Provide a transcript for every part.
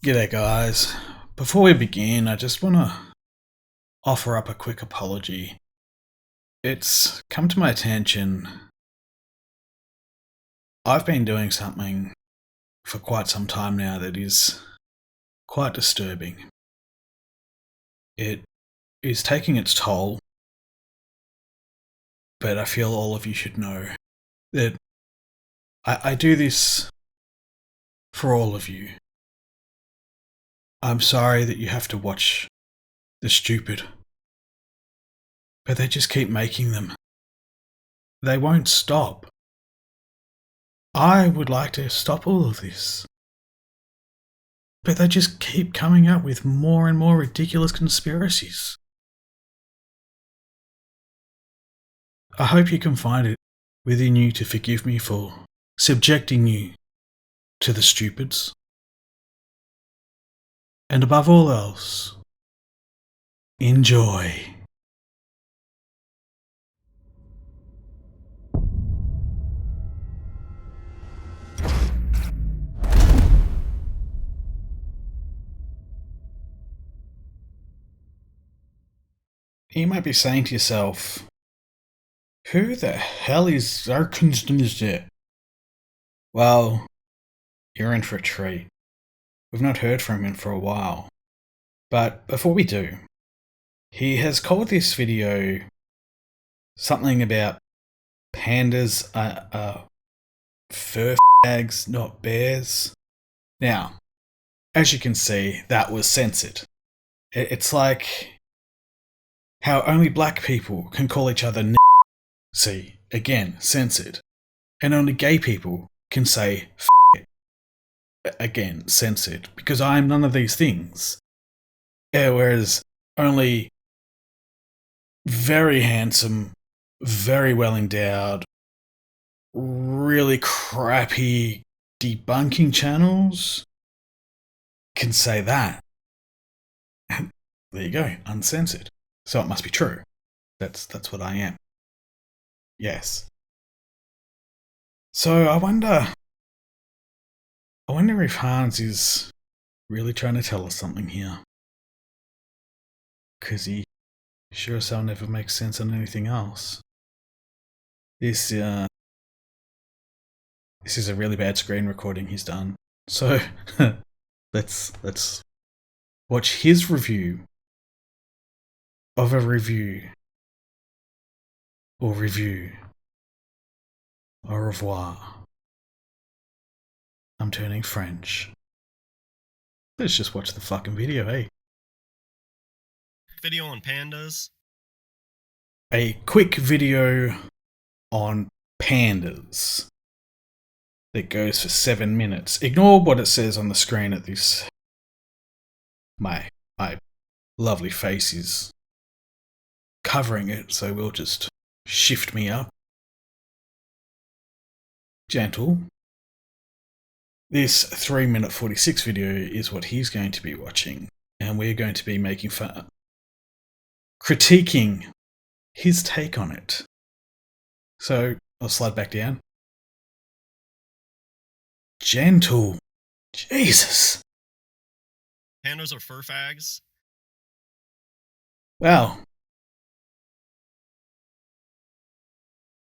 G'day guys. Before we begin, I just want to offer up a quick apology. It's come to my attention I've been doing something for quite some time now that is quite disturbing. It is taking its toll, but I feel all of you should know that I do this for all of you. I'm sorry that you have to watch the stupid, but they just keep making them. They won't stop. I would like to stop all of this, but they just keep coming up with more and more ridiculous conspiracies. I hope you can find it within you to forgive me for subjecting you to the stupids. And above all else, enjoy. You might be saying to yourself, who the hell is Zarkensnizit? Well, you're in for a treat. We've not heard from him for a while. But before we do, he has called this video something about pandas are fur fags, not bears. Now, as you can see, that was censored. It's like how only black people can call each other n***. See, again, censored. And only gay people can say f***. Again, censored. Because I am none of these things. Whereas only very handsome, very well endowed, really crappy debunking channels can say that. And there you go, uncensored. So it must be true. That's what I am. Yes. So I wonder if Hans is really trying to tell us something here. Because he sure as hell never makes sense on anything else. This is a really bad screen recording he's done. So let's watch his review of a review. Or review. Au revoir. I'm turning French. Let's just watch the fucking video, hey? Video on pandas. A quick video on pandas that goes for 7 minutes. Ignore what it says on the screen at this. My lovely face is covering it, so we'll just shift me up. Gentle. This 3-minute 46 video is what he's going to be watching, and we're going to be making fun, critiquing his take on it. So I'll slide back down. Gentle. Jesus. Pandas are fur fags. Wow.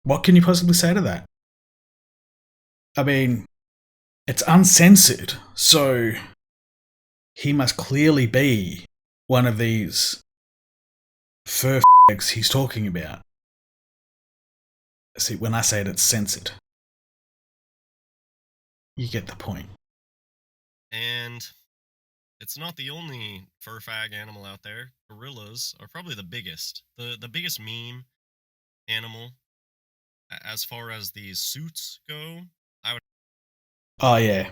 What can you possibly say to that? I mean, it's uncensored, so he must clearly be one of these fur fags he's talking about. See, when I say it, it's censored. You get the point. And it's not the only fur fag animal out there. Gorillas are probably the biggest. The biggest meme animal as far as these suits go. Oh yeah.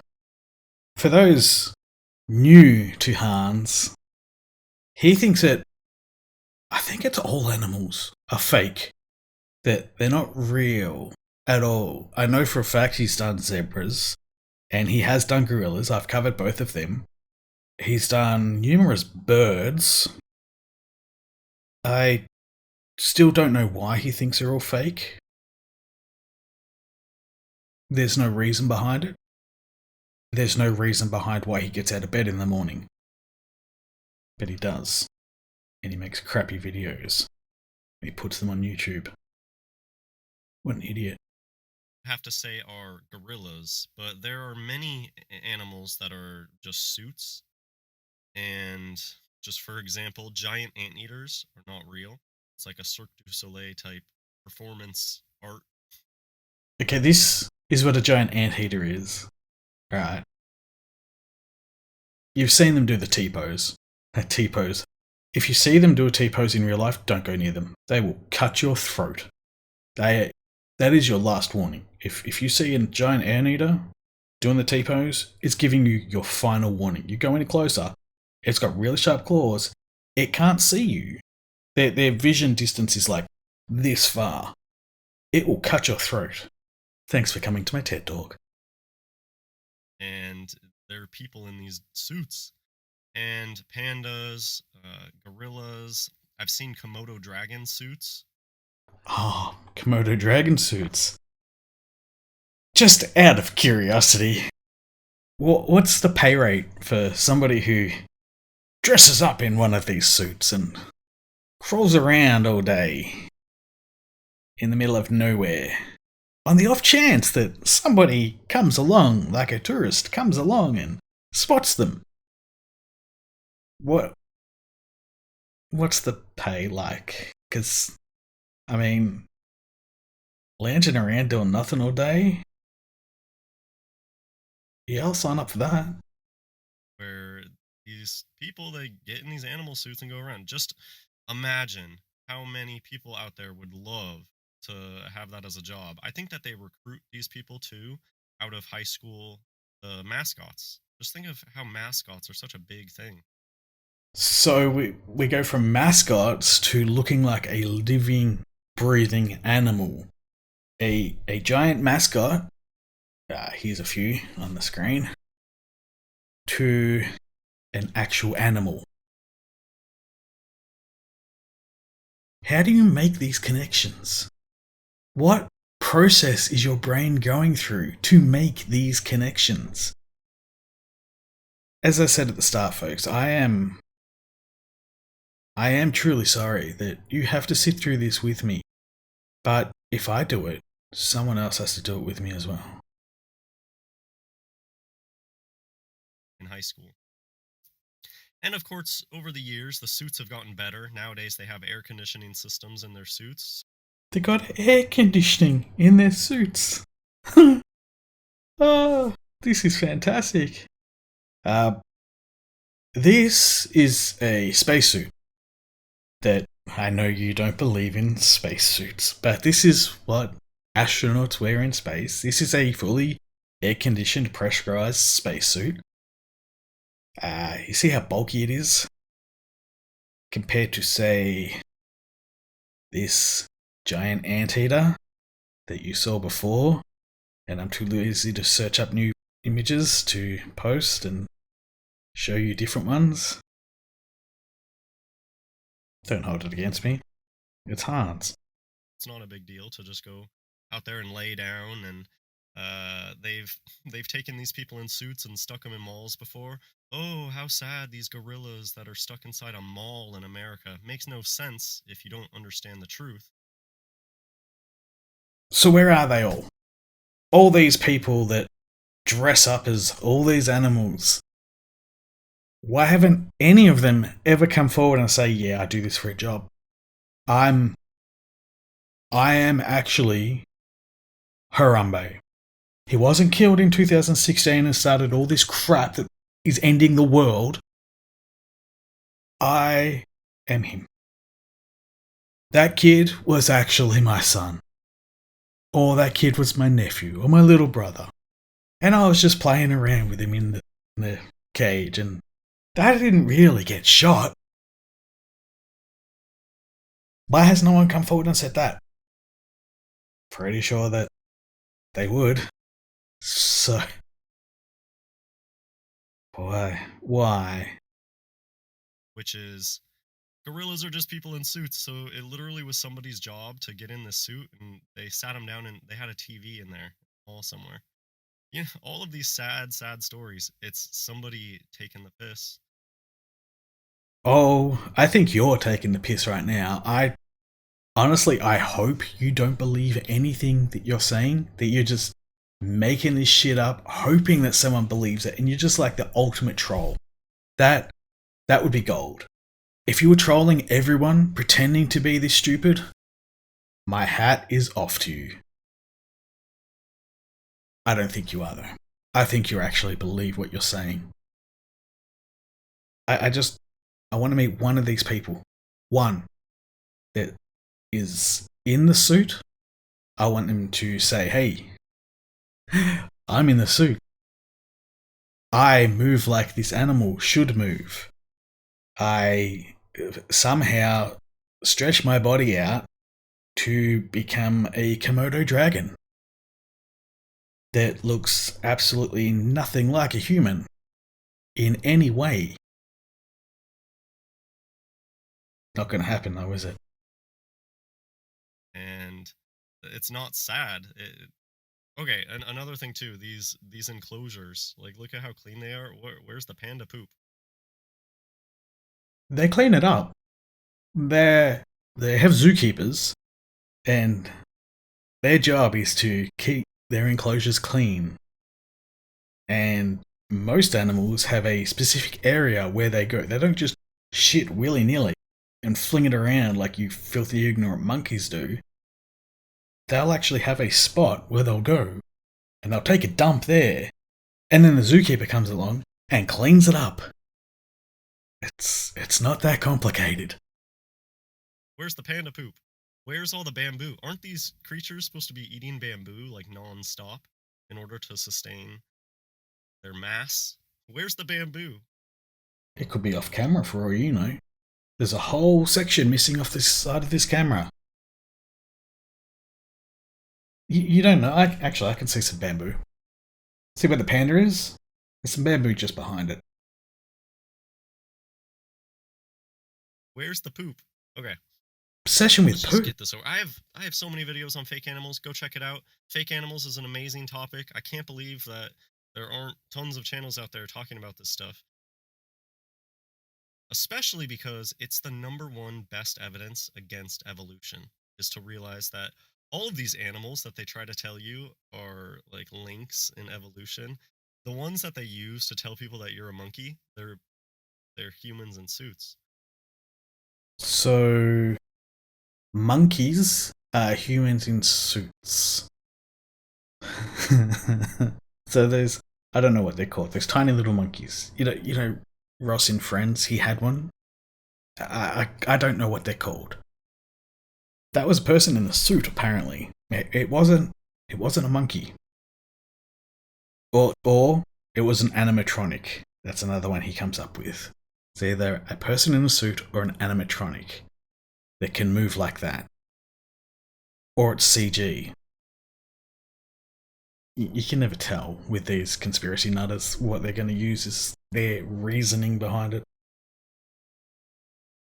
For those new to Hans, he thinks that I think it's all animals are fake. That they're not real at all. I know for a fact he's done zebras, and he has done gorillas. I've covered both of them. He's done numerous birds. I still don't know why he thinks they're all fake. There's no reason behind it. there's no reason behind why he gets out of bed in the morning. But he does. And he makes crappy videos. And he puts them on YouTube. What an idiot. Have to say are gorillas, but there are many animals that are just suits. And just for example, giant anteaters are not real. It's like a Cirque du Soleil type performance art. Okay, this is what a giant anteater is. Right. You've seen them do the T-pose. A T-pose. If you see them do a T-pose in real life, don't go near them. They will cut your throat. That is your last warning. If you see a giant anteater doing the T-pose, it's giving you your final warning. You go any closer, it's got really sharp claws. It can't see you. Their vision distance is like this far. It will cut your throat. Thanks for coming to my TED Talk. And there are people in these suits. And pandas, gorillas. I've seen Komodo dragon suits. Ah, oh, Komodo dragon suits. Just out of curiosity, what's the pay rate for somebody who dresses up in one of these suits and crawls around all day in the middle of nowhere? On the off chance that somebody comes along, like a tourist comes along and spots them. What's the pay like? Because, I mean, lounging around doing nothing all day? Yeah, I'll sign up for that. Where these people, they get in these animal suits and go around. Just imagine how many people out there would love to have that as a job. I think that they recruit these people too out of high school mascots. Just think of how mascots are such a big thing. So we go from mascots to looking like a living, breathing animal. A giant mascot, here's a few on the screen, to an actual animal. How do you make these connections? What process is your brain going through to make these connections? As I said at the start, folks, I am truly sorry that you have to sit through this with me. But if I do it, someone else has to do it with me as well. In high school. And of course, over the years, the suits have gotten better. Nowadays, they have air conditioning systems in their suits. They got air conditioning in their suits. Oh, this is fantastic. This is a spacesuit that I know you don't believe in spacesuits, but this is what astronauts wear in space. This is a fully air-conditioned, pressurized spacesuit. You see how bulky it is? Compared to, say, this giant anteater that you saw before, and I'm too lazy to search up new images to post and show you different ones. Don't hold it against me. It's hard. It's not a big deal to just go out there and lay down, and they've taken these people in suits and stuck them in malls before. Oh, how sad, these gorillas that are stuck inside a mall in America. Makes no sense if you don't understand the truth. So where are they all? All these people that dress up as all these animals. Why haven't any of them ever come forward and say, yeah, I do this for a job? I am actually Harambe. He wasn't killed in 2016 and started all this crap that is ending the world. I am him. That kid was actually my son. Or that kid was my nephew or my little brother. And I was just playing around with him in the cage, and that didn't really get shot. Why has no one come forward and said that? Pretty sure that they would. So, why? Which is, gorillas are just people in suits, so it literally was somebody's job to get in this suit, and they sat him down and they had a TV in there, all somewhere. all of these sad, sad stories, it's somebody taking the piss. Oh, I think you're taking the piss right now. Honestly, I hope you don't believe anything that you're saying, that you're just making this shit up, hoping that someone believes it, and you're just like the ultimate troll. That would be gold. If you were trolling everyone, pretending to be this stupid, my hat is off to you. I don't think you are, though. I think you actually believe what you're saying. I want to meet one of these people. One that is in the suit. I want them to say, hey, I'm in the suit. I move like this animal should move. I somehow stretch my body out to become a Komodo dragon that looks absolutely nothing like a human in any way. Not going to happen though, is it? And it's not sad. Okay, and another thing too, these enclosures, like look at how clean they are. Where's the panda poop? They clean it up. They have zookeepers, and their job is to keep their enclosures clean. And most animals have a specific area where they go. They don't just shit willy-nilly and fling it around like you filthy ignorant monkeys do. They'll actually have a spot where they'll go, and they'll take a dump there, and then the zookeeper comes along and cleans it up. It's not that complicated. Where's the panda poop? Where's all the bamboo? Aren't these creatures supposed to be eating bamboo like non-stop in order to sustain their mass? Where's the bamboo? It could be off camera for all you know. There's a whole section missing off this side of this camera. You don't know. I can see some bamboo. See where the panda is? There's some bamboo just behind it. Where's the poop? Okay. Obsession with Let's poop. just get this over. I have so many videos on fake animals. Go check it out. Fake animals is an amazing topic. I can't believe that there aren't tons of channels out there talking about this stuff. Especially because it's the #1 best evidence against evolution, is to realize that all of these animals that they try to tell you are like links in evolution. The ones that they use to tell people that you're a monkey, they're humans in suits. So, monkeys are humans in suits. So there's, I don't know what they're called. There's tiny little monkeys. You know, Ross in Friends, he had one. I don't know what they're called. That was a person in a suit, apparently. It wasn't a monkey. Or it was an animatronic. That's another one he comes up with. It's either a person in a suit or an animatronic that can move like that. Or it's CG. You can never tell with these conspiracy nutters what they're going to use as their reasoning behind it.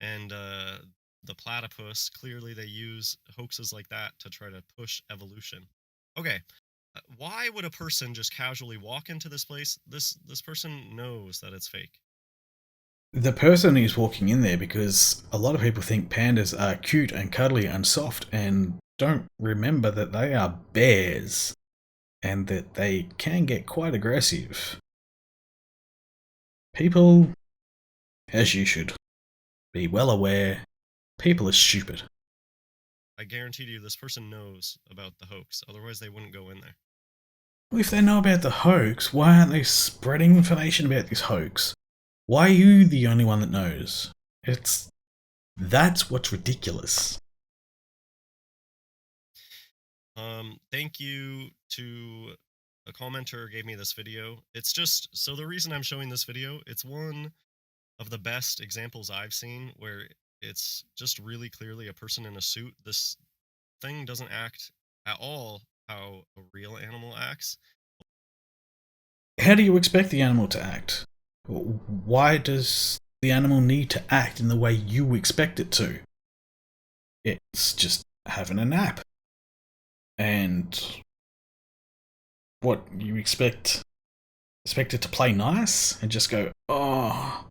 And the platypus, clearly they use hoaxes like that to try to push evolution. Okay, why would a person just casually walk into this place? This person knows that it's fake. The person is walking in there because a lot of people think pandas are cute and cuddly and soft and don't remember that they are bears and that they can get quite aggressive. People, as you should, be well aware, people are stupid. I guarantee you this person knows about the hoax, otherwise they wouldn't go in there. Well, if they know about the hoax, why aren't they spreading information about this hoax? Why are you the only one that knows? That's what's ridiculous. Thank you to a commenter who gave me this video. It's just, so the reason I'm showing this video, it's one of the best examples I've seen where it's just really clearly a person in a suit. This thing doesn't act at all how a real animal acts. How do you expect the animal to act? Why does the animal need to act in the way you expect it to? It's just having a nap. And what you expect it to play nice and just go, oh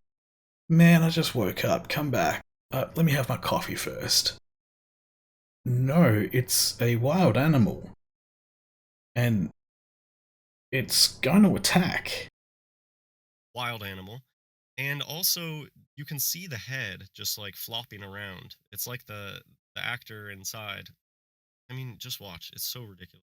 man, I just woke up, come back. Let me have my coffee first. No, it's a wild animal. And it's going to attack. Wild animal. And also, you can see the head just like flopping around. It's like the actor inside. I mean, just watch. It's so ridiculous.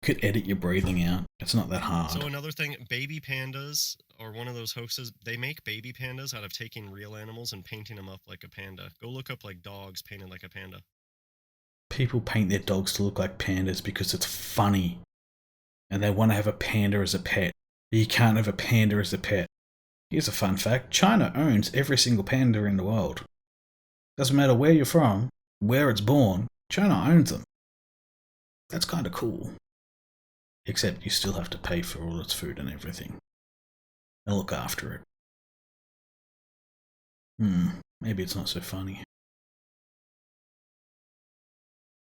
You could edit your breathing out. It's not that hard. So another thing, baby pandas are one of those hoaxes. They make baby pandas out of taking real animals and painting them up like a panda. Go look up like dogs painted like a panda. People paint their dogs to look like pandas because it's funny. And they want to have a panda as a pet. You can't have a panda as a pet. Here's a fun fact. China owns every single panda in the world. Doesn't matter where you're from, where it's born, China owns them. That's kind of cool. Except you still have to pay for all its food and everything. And look after it. Maybe it's not so funny.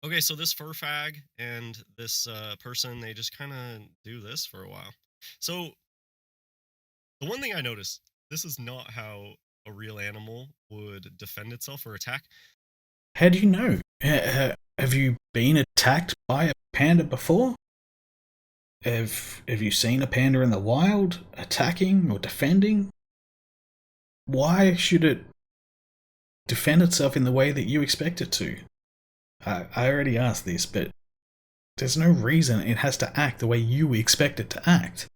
Okay, so this fur fag and this person, they just kind of do this for a while. So the one thing I noticed, this is not how a real animal would defend itself or attack. How do you know? Have you been attacked by a panda before? Have you seen a panda in the wild attacking or defending? Why should it defend itself in the way that you expect it to? I already asked this, but there's no reason it has to act the way you expect it to act.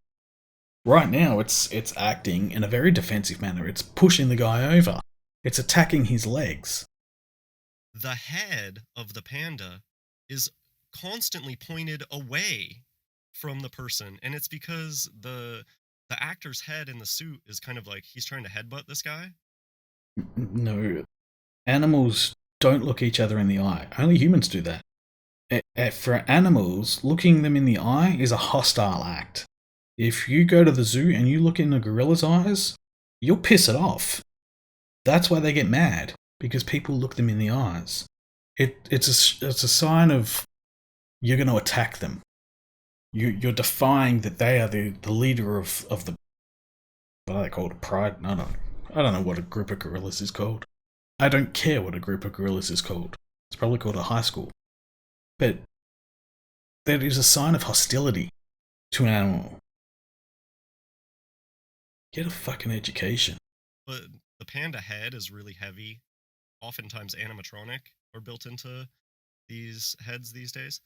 Right now, it's acting in a very defensive manner. It's pushing the guy over. It's attacking his legs. The head of the panda is constantly pointed away from the person, and it's because the actor's head in the suit is kind of like he's trying to headbutt this guy. No, animals don't look each other in the eye. Only humans do that. For animals, looking them in the eye is a hostile act. If you go to the zoo and you look in a gorilla's eyes, you'll piss it off. That's why they get mad, because people look them in the eyes. It's a sign of you're going to attack them. You're defying that they are the leader of the, what are they called, a pride? I don't know what a group of gorillas is called. I don't care what a group of gorillas is called. It's probably called a high school. But that is a sign of hostility to an animal. Get a fucking education. But the panda head is really heavy. Oftentimes animatronic are built into these heads these days.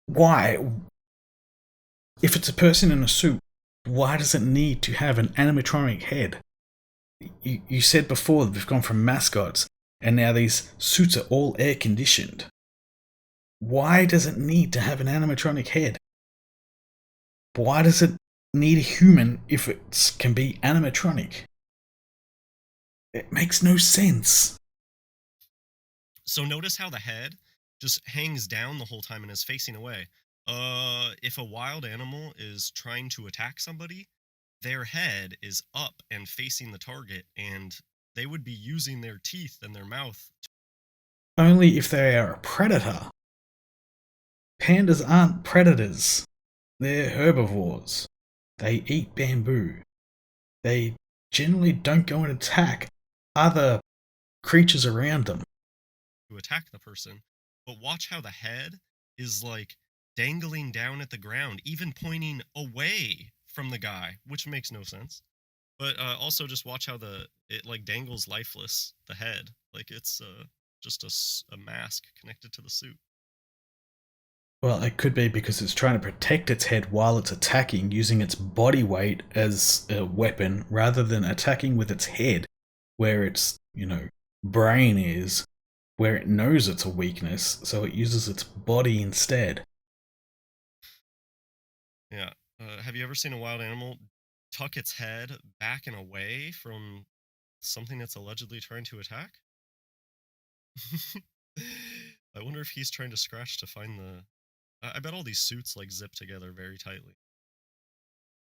Why? If it's a person in a suit, why does it need to have an animatronic head? You said before that we've gone from mascots, and now these suits are all air conditioned. Why does it need to have an animatronic head? Why does it need a human if it can be animatronic? It makes no sense. So notice how the head just hangs down the whole time and is facing away. If a wild animal is trying to attack somebody, their head is up and facing the target, and they would be using their teeth and their mouth. Only if they are a predator. Pandas aren't predators. They're herbivores. They eat bamboo. They generally don't go and attack other creatures around them. To attack the person. But watch how the head is like dangling down at the ground, even pointing away from the guy, which makes no sense. But also just watch how it like dangles lifeless, the head, like it's just a mask connected to the suit. Well, it could be because it's trying to protect its head while it's attacking, using its body weight as a weapon rather than attacking with its head, where its brain is, where it knows it's a weakness, so it uses its body instead. Yeah. Have you ever seen a wild animal tuck its head back and away from something that's allegedly trying to attack? I wonder if he's trying to scratch to find the... I bet all these suits like zip together very tightly.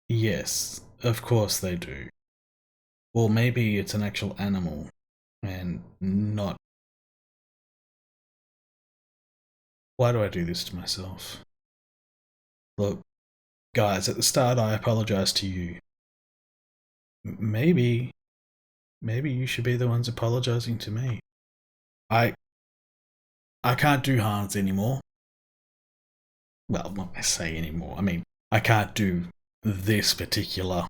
Yes, of course they do. Or maybe it's an actual animal and not Why do I do this to myself? Look, guys, at the start I apologized to you. Maybe you should be the ones apologizing to me. I can't do Hans anymore. Well, not I say anymore. I mean, I can't do this particular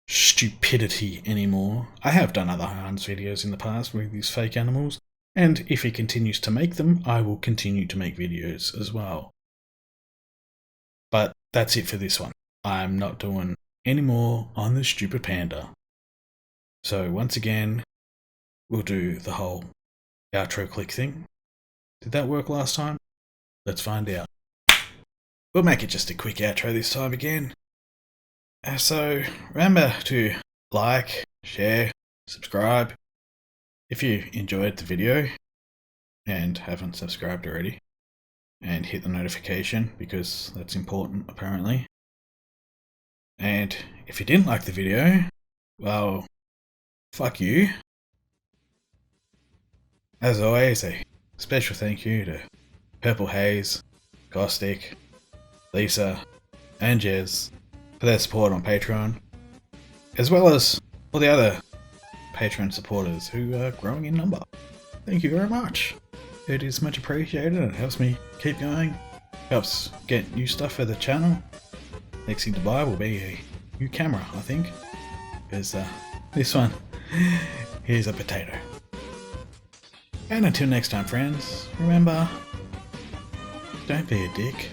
stupidity anymore. I have done other Hans videos in the past with these fake animals, and if he continues to make them, I will continue to make videos as well. But that's it for this one. I'm not doing any more on the stupid panda. So once again, we'll do the whole outro click thing. Did that work last time? Let's find out. We'll make it just a quick outro this time again. So remember to like, share, subscribe if you enjoyed the video and haven't subscribed already, and hit the notification because that's important apparently. And if you didn't like the video, well, fuck you. As always, a special thank you to Purple Haze, Caustic, Lisa, and Jez for their support on Patreon, as well as all the other Patreon supporters who are growing in number. Thank you very much. It is much appreciated and it helps me keep going, helps get new stuff for the channel. Next thing to buy will be a new camera, I think, because this one is a potato. And until next time, friends, remember, don't be a dick.